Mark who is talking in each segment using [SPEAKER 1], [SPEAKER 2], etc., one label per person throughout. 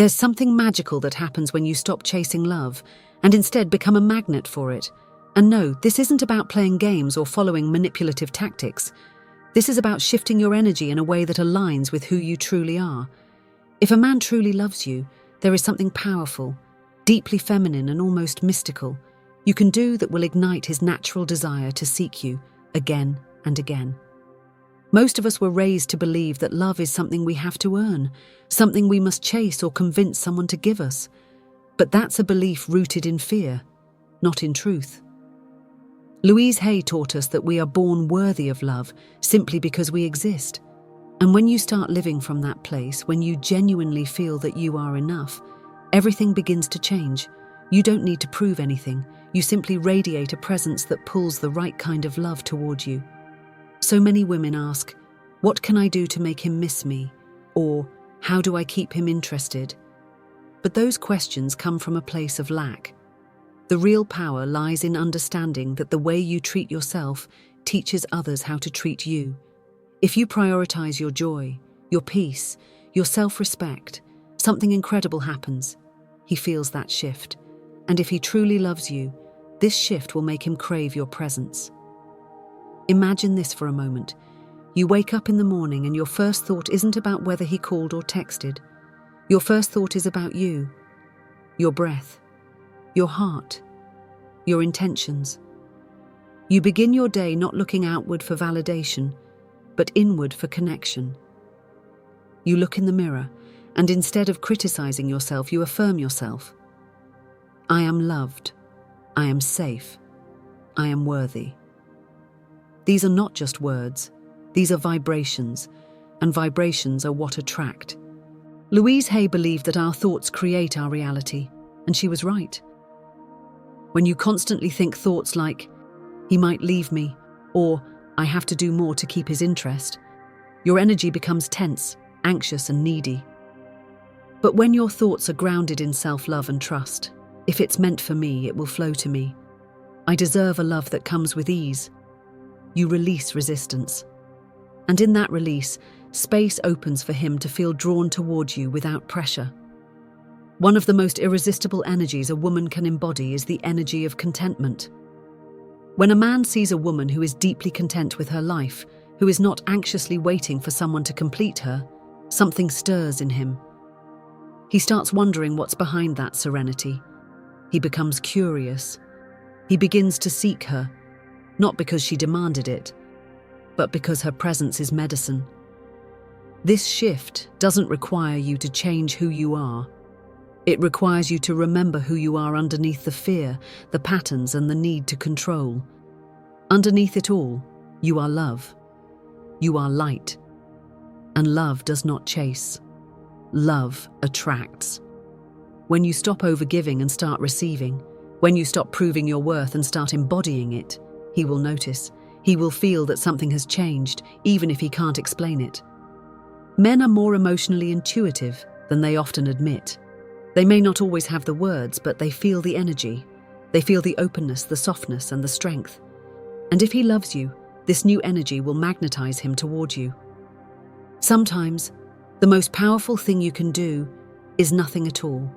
[SPEAKER 1] There's something magical that happens when you stop chasing love and instead become a magnet for it. And no, this isn't about playing games or following manipulative tactics. This is about shifting your energy in a way that aligns with who you truly are. If a man truly loves you, there is something powerful, deeply feminine and almost mystical you can do that will ignite his natural desire to seek you again and again. Most of us were raised to believe that love is something we have to earn, something we must chase or convince someone to give us. But that's a belief rooted in fear, not in truth. Louise Hay taught us that we are born worthy of love simply because we exist. And when you start living from that place, when you genuinely feel that you are enough, everything begins to change. You don't need to prove anything. You simply radiate a presence that pulls the right kind of love toward you. So many women ask, what can I do to make him miss me? Or, how do I keep him interested? But those questions come from a place of lack. The real power lies in understanding that the way you treat yourself teaches others how to treat you. If you prioritize your joy, your peace, your self-respect, something incredible happens. He feels that shift. And if he truly loves you, this shift will make him crave your presence. Imagine this for a moment. You wake up in the morning and your first thought isn't about whether he called or texted. Your first thought is about you, your breath, your heart, your intentions. You begin your day not looking outward for validation, but inward for connection. You look in the mirror, and instead of criticizing yourself, you affirm yourself. I am loved. I am safe. I am worthy. These are not just words. These are vibrations, and vibrations are what attract. Louise Hay believed that our thoughts create our reality, and she was right. When you constantly think thoughts like, he might leave me, or I have to do more to keep his interest, your energy becomes tense, anxious, and needy. But when your thoughts are grounded in self-love and trust, if it's meant for me, it will flow to me. I deserve a love that comes with ease. You release resistance. And in that release, space opens for him to feel drawn toward you without pressure. One of the most irresistible energies a woman can embody is the energy of contentment. When a man sees a woman who is deeply content with her life, who is not anxiously waiting for someone to complete her, something stirs in him. He starts wondering what's behind that serenity. He becomes curious. He begins to seek her, not because she demanded it, but because her presence is medicine. This shift doesn't require you to change who you are. It requires you to remember who you are underneath the fear, the patterns, and the need to control. Underneath it all, you are love. You are light. And love does not chase. Love attracts. When you stop overgiving and start receiving, when you stop proving your worth and start embodying it, he will notice. He will feel that something has changed, even if he can't explain it. Men are more emotionally intuitive than they often admit. They may not always have the words, but they feel the energy. They feel the openness, the softness, and the strength. And if he loves you, this new energy will magnetize him toward you. Sometimes, the most powerful thing you can do is nothing at all.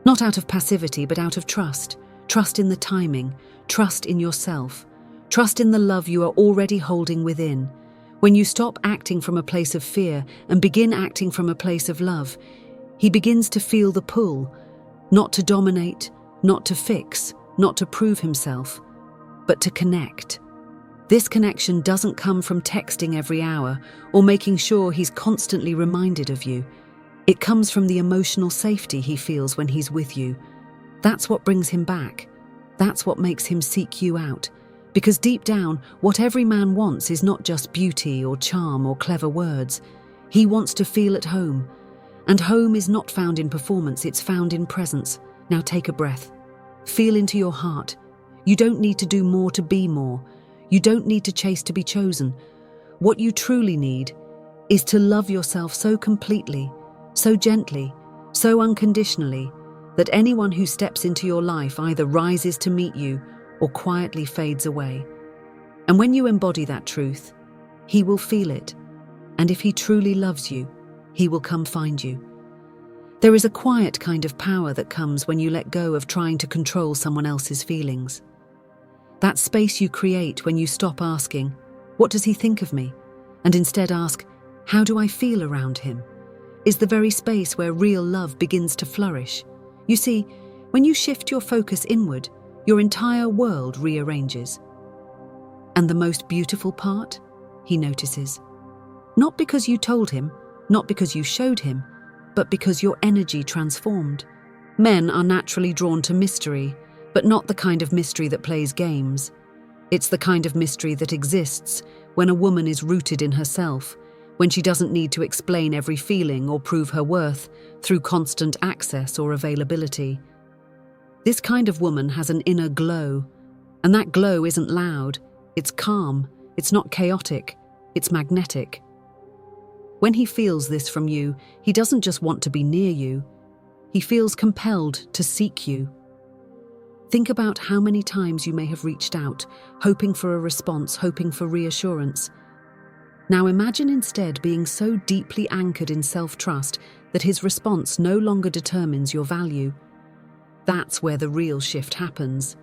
[SPEAKER 1] Not out of passivity, but out of trust. Trust in the timing, trust in yourself, trust in the love you are already holding within. When you stop acting from a place of fear and begin acting from a place of love, he begins to feel the pull, not to dominate, not to fix, not to prove himself, but to connect. This connection doesn't come from texting every hour or making sure he's constantly reminded of you. It comes from the emotional safety he feels when he's with you. That's what brings him back. That's what makes him seek you out. Because deep down, what every man wants is not just beauty or charm or clever words. He wants to feel at home. And home is not found in performance, it's found in presence. Now take a breath. Feel into your heart. You don't need to do more to be more. You don't need to chase to be chosen. What you truly need is to love yourself so completely, so gently, so unconditionally, that anyone who steps into your life either rises to meet you or quietly fades away. And when you embody that truth, he will feel it. And if he truly loves you, he will come find you. There is a quiet kind of power that comes when you let go of trying to control someone else's feelings. That space you create when you stop asking, "What does he think of me?" and instead ask, "How do I feel around him?" is the very space where real love begins to flourish. You see, when you shift your focus inward, your entire world rearranges. And the most beautiful part, he notices. Not because you told him, not because you showed him, but because your energy transformed. Men are naturally drawn to mystery, but not the kind of mystery that plays games. It's the kind of mystery that exists when a woman is rooted in herself, when she doesn't need to explain every feeling or prove her worth through constant access or availability. This kind of woman has an inner glow, and that glow isn't loud, it's calm, it's not chaotic, it's magnetic. When he feels this from you, he doesn't just want to be near you, he feels compelled to seek you. Think about how many times you may have reached out, hoping for a response, hoping for reassurance. Now imagine instead being so deeply anchored in self-trust that his response no longer determines your value. That's where the real shift happens.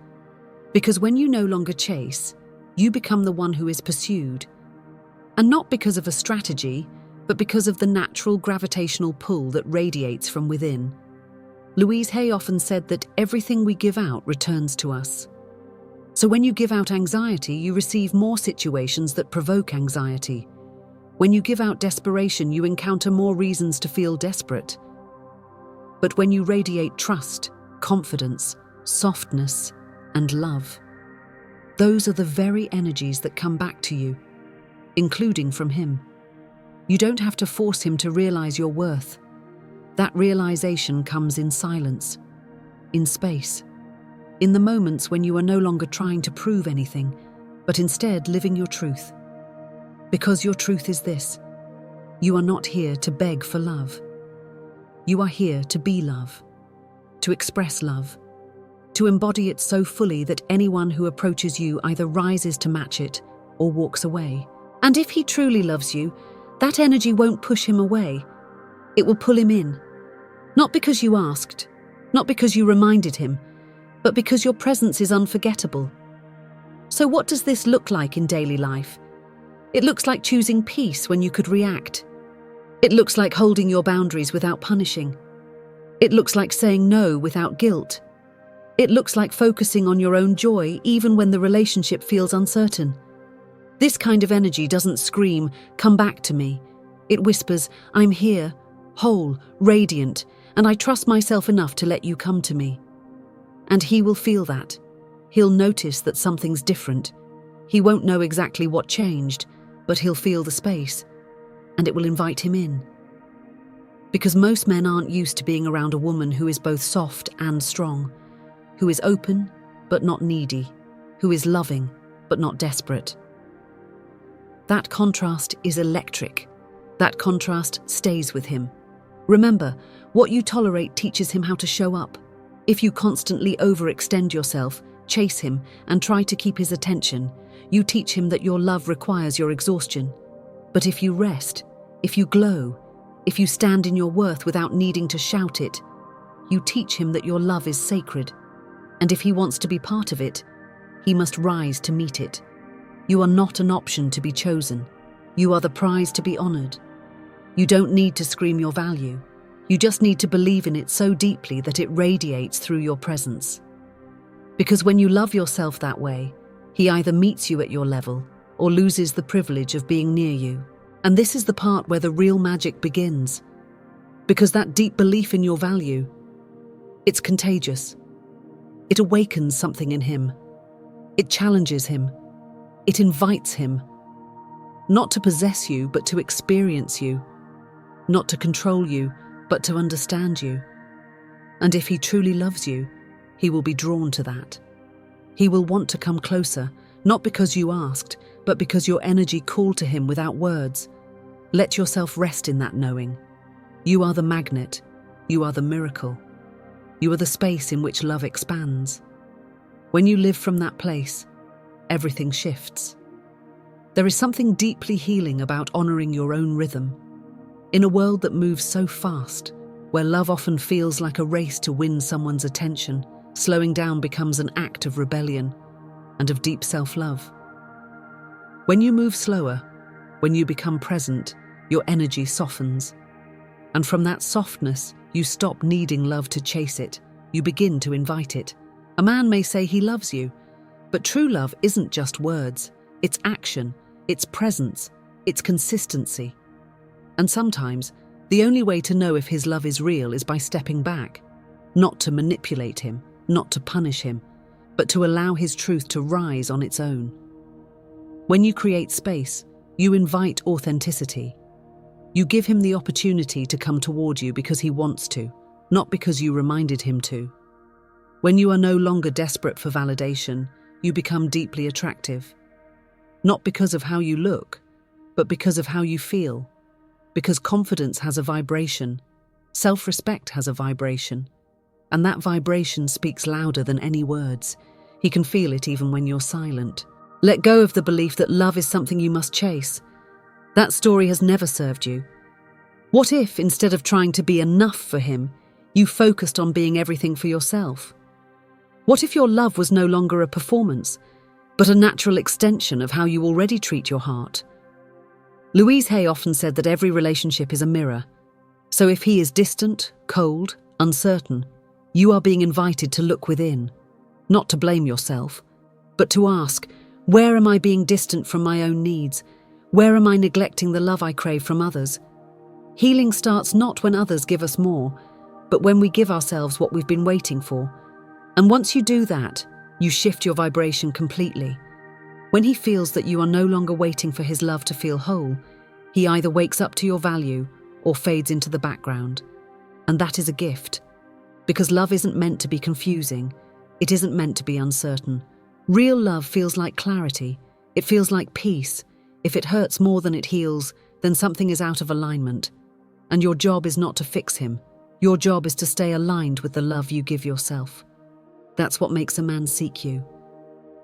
[SPEAKER 1] Because when you no longer chase, you become the one who is pursued. And not because of a strategy, but because of the natural gravitational pull that radiates from within. Louise Hay often said that everything we give out returns to us. So when you give out anxiety, you receive more situations that provoke anxiety. When you give out desperation, you encounter more reasons to feel desperate. But when you radiate trust, confidence, softness, and love, those are the very energies that come back to you, including from him. You don't have to force him to realize your worth. That realization comes in silence, in space, in the moments when you are no longer trying to prove anything, but instead living your truth. Because your truth is this: you are not here to beg for love. You are here to be love, to express love, to embody it so fully that anyone who approaches you either rises to match it or walks away. And if he truly loves you, that energy won't push him away. It will pull him in. Not because you asked, not because you reminded him, but because your presence is unforgettable. So what does this look like in daily life? It looks like choosing peace when you could react. It looks like holding your boundaries without punishing. It looks like saying no without guilt. It looks like focusing on your own joy even when the relationship feels uncertain. This kind of energy doesn't scream, "Come back to me." It whispers, "I'm here, whole, radiant, and I trust myself enough to let you come to me." And he will feel that. He'll notice that something's different. He won't know exactly what changed, but he'll feel the space, and it will invite him in. Because most men aren't used to being around a woman who is both soft and strong, who is open but not needy, who is loving but not desperate. That contrast is electric. That contrast stays with him. Remember, what you tolerate teaches him how to show up. If you constantly overextend yourself, chase him, and try to keep his attention, you teach him that your love requires your exhaustion. But if you rest, if you glow, if you stand in your worth without needing to shout it, you teach him that your love is sacred. And if he wants to be part of it, he must rise to meet it. You are not an option to be chosen. You are the prize to be honored. You don't need to scream your value. You just need to believe in it so deeply that it radiates through your presence. Because when you love yourself that way, he either meets you at your level or loses the privilege of being near you. And this is the part where the real magic begins. Because that deep belief in your value, it's contagious. It awakens something in him. It challenges him. It invites him. Not to possess you, but to experience you. Not to control you, but to understand you. And if he truly loves you, he will be drawn to that. He will want to come closer, not because you asked, but because your energy called to him without words. Let yourself rest in that knowing. You are the magnet. You are the miracle. You are the space in which love expands. When you live from that place, everything shifts. There is something deeply healing about honoring your own rhythm. In a world that moves so fast, where love often feels like a race to win someone's attention, slowing down becomes an act of rebellion and of deep self-love. When you move slower, when you become present, your energy softens. And from that softness, you stop needing love to chase it. You begin to invite it. A man may say he loves you, but true love isn't just words. It's action, it's presence, it's consistency. And sometimes, the only way to know if his love is real is by stepping back, not to manipulate him, not to punish him, but to allow his truth to rise on its own. When you create space, you invite authenticity. You give him the opportunity to come toward you because he wants to, not because you reminded him to. When you are no longer desperate for validation, you become deeply attractive. Not because of how you look, but because of how you feel. Because confidence has a vibration, self-respect has a vibration, and that vibration speaks louder than any words. He can feel it even when you're silent. Let go of the belief that love is something you must chase. That story has never served you. What if, instead of trying to be enough for him, you focused on being everything for yourself? What if your love was no longer a performance, but a natural extension of how you already treat your heart? Louise Hay often said that every relationship is a mirror. So if he is distant, cold, uncertain, you are being invited to look within, not to blame yourself, but to ask, where am I being distant from my own needs? Where am I neglecting the love I crave from others? Healing starts not when others give us more, but when we give ourselves what we've been waiting for. And once you do that, you shift your vibration completely. When he feels that you are no longer waiting for his love to feel whole, he either wakes up to your value or fades into the background. And that is a gift. Because love isn't meant to be confusing. It isn't meant to be uncertain. Real love feels like clarity. It feels like peace. If it hurts more than it heals, then something is out of alignment. And your job is not to fix him. Your job is to stay aligned with the love you give yourself. That's what makes a man seek you.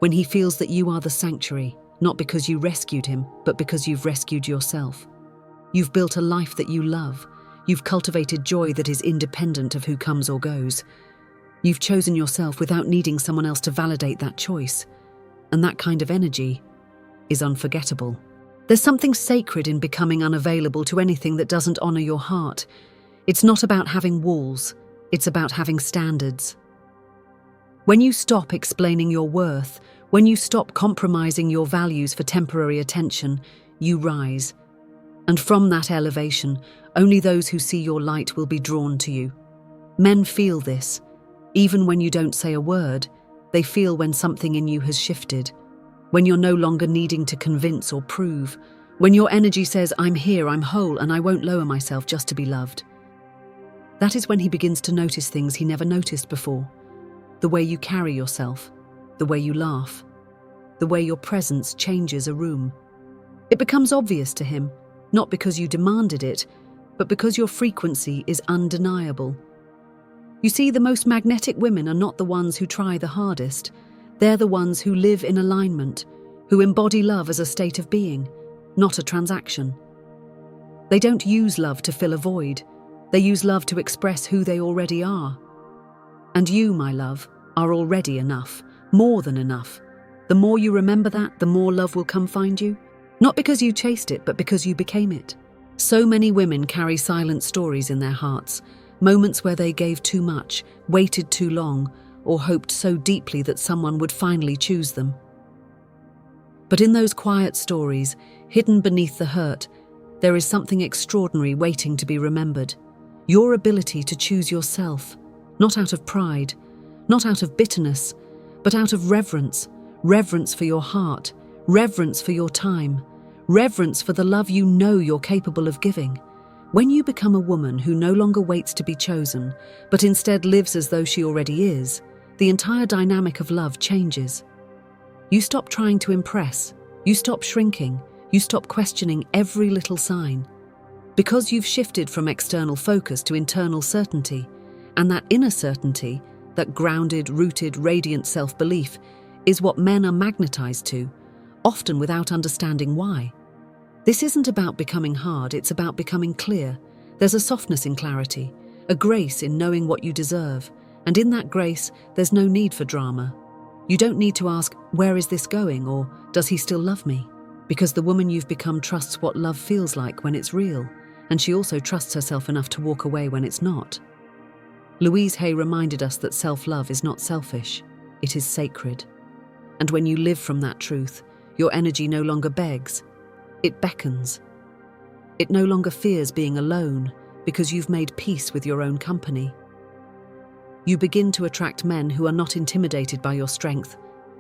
[SPEAKER 1] When he feels that you are the sanctuary, not because you rescued him, but because you've rescued yourself. You've built a life that you love. You've cultivated joy that is independent of who comes or goes. You've chosen yourself without needing someone else to validate that choice. And that kind of energy is unforgettable. There's something sacred in becoming unavailable to anything that doesn't honor your heart. It's not about having walls. It's about having standards. When you stop explaining your worth, when you stop compromising your values for temporary attention, you rise. And from that elevation, only those who see your light will be drawn to you. Men feel this. Even when you don't say a word, they feel when something in you has shifted. When you're no longer needing to convince or prove. When your energy says, I'm here, I'm whole, and I won't lower myself just to be loved. That is when he begins to notice things he never noticed before. The way you carry yourself, the way you laugh, the way your presence changes a room. It becomes obvious to him, not because you demanded it, but because your frequency is undeniable. You see, the most magnetic women are not the ones who try the hardest. They're the ones who live in alignment, who embody love as a state of being, not a transaction. They don't use love to fill a void. They use love to express who they already are. And you, my love, are already enough, more than enough. The more you remember that, the more love will come find you. Not because you chased it, but because you became it. So many women carry silent stories in their hearts, moments where they gave too much, waited too long, or hoped so deeply that someone would finally choose them. But in those quiet stories, hidden beneath the hurt, there is something extraordinary waiting to be remembered. Your ability to choose yourself, not out of pride, not out of bitterness, but out of reverence. Reverence for your heart, reverence for your time, reverence for the love you know you're capable of giving. When you become a woman who no longer waits to be chosen, but instead lives as though she already is, the entire dynamic of love changes. You stop trying to impress, you stop shrinking, you stop questioning every little sign. Because you've shifted from external focus to internal certainty, and that inner certainty, that grounded, rooted, radiant self-belief, is what men are magnetized to, often without understanding why. This isn't about becoming hard, it's about becoming clear. There's a softness in clarity, a grace in knowing what you deserve, and in that grace, there's no need for drama. You don't need to ask, where is this going, or does he still love me? Because the woman you've become trusts what love feels like when it's real, and she also trusts herself enough to walk away when it's not. Louise Hay reminded us that self-love is not selfish, it is sacred. And when you live from that truth, your energy no longer begs, it beckons. It no longer fears being alone because you've made peace with your own company. You begin to attract men who are not intimidated by your strength,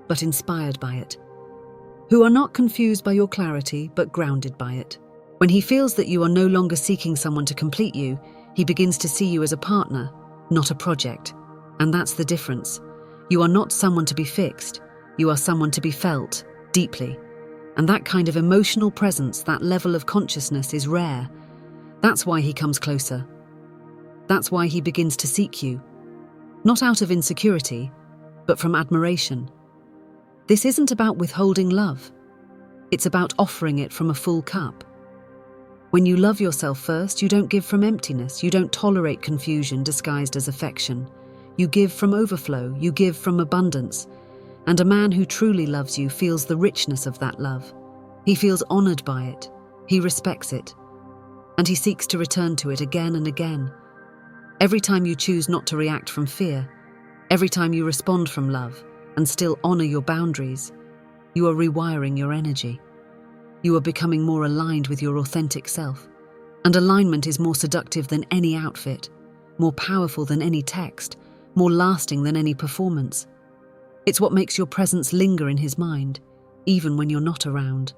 [SPEAKER 1] but inspired by it. Who are not confused by your clarity, but grounded by it. When he feels that you are no longer seeking someone to complete you, he begins to see you as a partner, not a project. And that's the difference. You are not someone to be fixed. You are someone to be felt, deeply. And that kind of emotional presence, that level of consciousness is rare. That's why he comes closer. That's why he begins to seek you. Not out of insecurity, but from admiration. This isn't about withholding love. It's about offering it from a full cup. When you love yourself first, you don't give from emptiness. You don't tolerate confusion disguised as affection. You give from overflow. You give from abundance. And a man who truly loves you feels the richness of that love. He feels honored by it. He respects it. And he seeks to return to it again and again. Every time you choose not to react from fear, every time you respond from love and still honor your boundaries, you are rewiring your energy. You are becoming more aligned with your authentic self. And alignment is more seductive than any outfit, more powerful than any text, more lasting than any performance. It's what makes your presence linger in his mind, even when you're not around.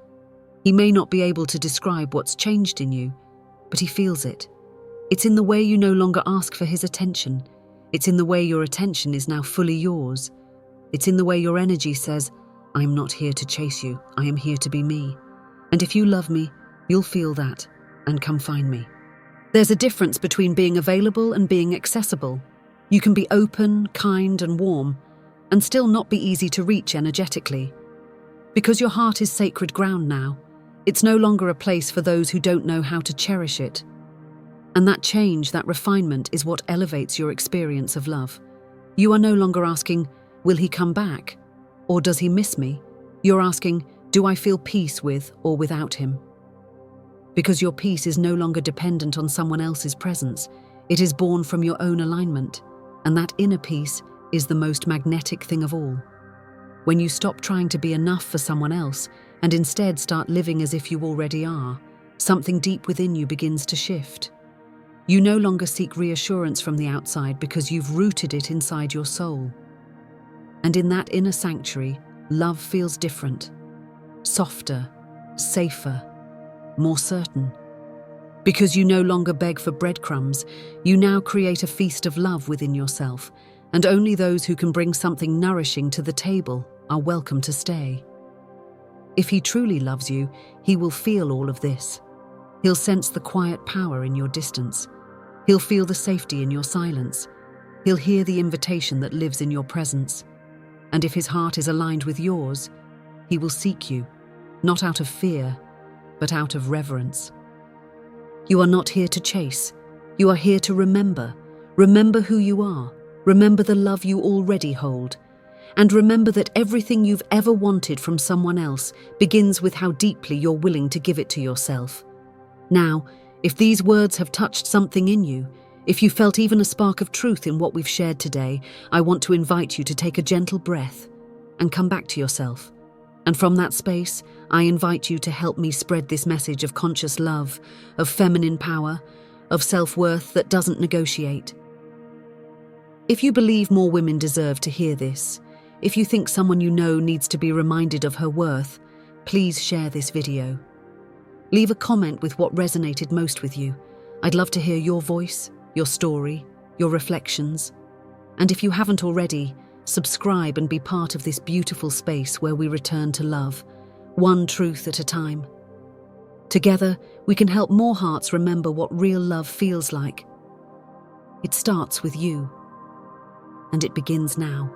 [SPEAKER 1] He may not be able to describe what's changed in you, but he feels it. It's in the way you no longer ask for his attention. It's in the way your attention is now fully yours. It's in the way your energy says, I am not here to chase you, I am here to be me. And if you love me, you'll feel that, and come find me. There's a difference between being available and being accessible. You can be open, kind, and warm, and still not be easy to reach energetically. Because your heart is sacred ground now, it's no longer a place for those who don't know how to cherish it. And that change, that refinement, is what elevates your experience of love. You are no longer asking, will he come back? Or does he miss me? You're asking, do I feel peace with or without him? Because your peace is no longer dependent on someone else's presence. It is born from your own alignment. And that inner peace is the most magnetic thing of all. When you stop trying to be enough for someone else and instead start living as if you already are, something deep within you begins to shift. You no longer seek reassurance from the outside because you've rooted it inside your soul. And in that inner sanctuary, love feels different. Softer, safer, more certain. Because you no longer beg for breadcrumbs, you now create a feast of love within yourself, and only those who can bring something nourishing to the table are welcome to stay. If he truly loves you, he will feel all of this. He'll sense the quiet power in your distance. He'll feel the safety in your silence. He'll hear the invitation that lives in your presence. And if his heart is aligned with yours, he will seek you, not out of fear, but out of reverence. You are not here to chase. You are here to remember. Remember who you are. Remember the love you already hold. And remember that everything you've ever wanted from someone else begins with how deeply you're willing to give it to yourself. Now, if these words have touched something in you, if you felt even a spark of truth in what we've shared today, I want to invite you to take a gentle breath and come back to yourself. And from that space, I invite you to help me spread this message of conscious love, of feminine power, of self-worth that doesn't negotiate. If you believe more women deserve to hear this, if you think someone you know needs to be reminded of her worth, please share this video. Leave a comment with what resonated most with you. I'd love to hear your voice, your story, your reflections. And if you haven't already, subscribe and be part of this beautiful space where we return to love, one truth at a time. Together, we can help more hearts remember what real love feels like. It starts with you, and it begins now.